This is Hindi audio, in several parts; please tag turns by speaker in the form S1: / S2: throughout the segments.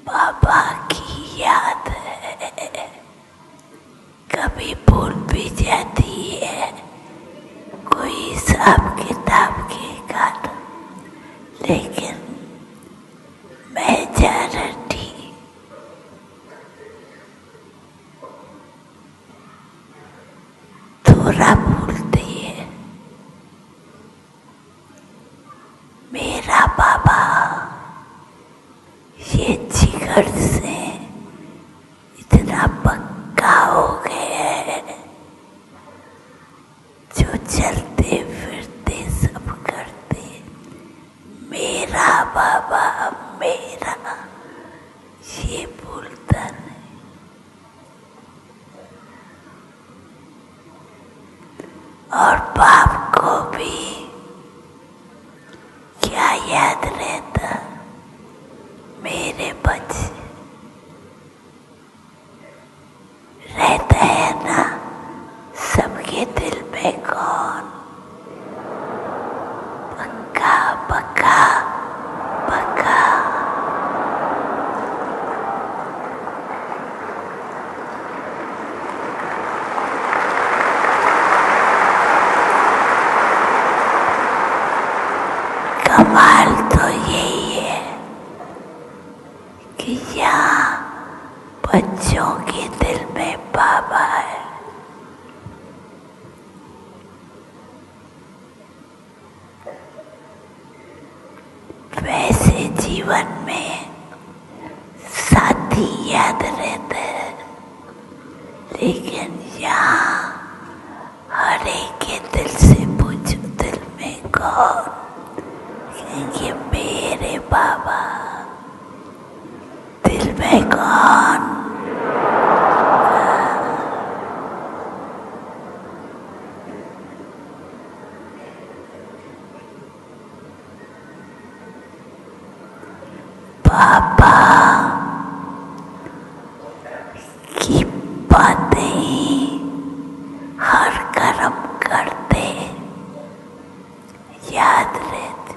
S1: पापा की याद है, कभी भूल भी जाती है कोई हिसाब किताब के कारण, लेकिन मैं गारंटी थोड़ा भूलती है। मेरा बाबा ये जिगर से इतना पक्का हो गया है, जो चलते फिरते सब करते मेरा बाबा मेरा, ये भूलता नहीं। और बाप को भी क्या याद रहता, मेरे बच्चे रहता है ना सबके दिल में कौन, पक्का पक्का पक्का। कमाल तो यही है कि यहाँ बच्चों के दिल में बाबा है। वैसे जीवन में साथी याद रहते हैं, लेकिन यहाँ हर एक के दिल से पूछो दिल में कौन, ये मेरे बाबा दिल में कौन। पापा की बातें हर कर्म करते याद रहते।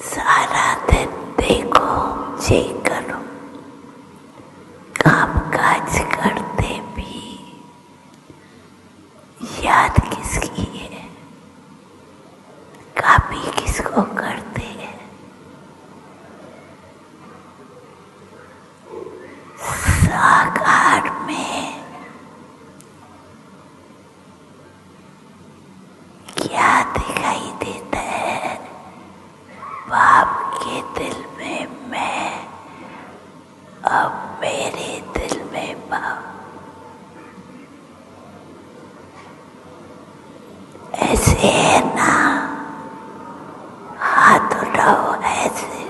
S1: सारा दिन देखो ये करो, काम काज करते भी याद किसकी है, कॉपी किसको करते हैं। साकार में क्या दिखाई देता है, बाप के दिल में मैं, अब मेरे दिल में बाप। ऐसे है ना, हाथ उठाओ ऐसे,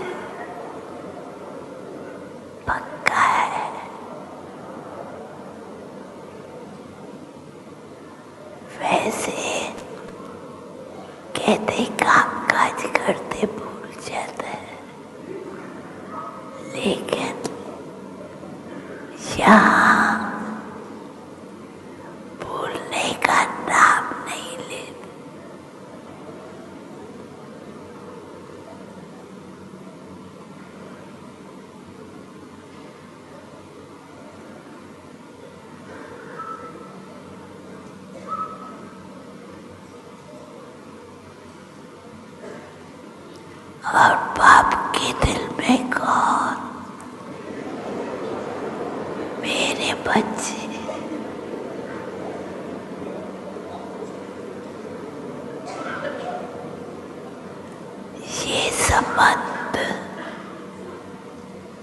S1: पक्का है। वैसे कहते काम काज करते भूल जाता है, लेकिन यहाँ भूलने का नाम नहीं लेते। और बाप के दिल में कौन, मेरे बच्चे। ये संबंध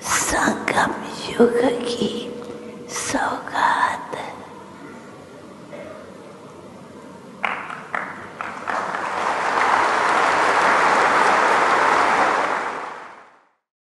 S1: संगम युग की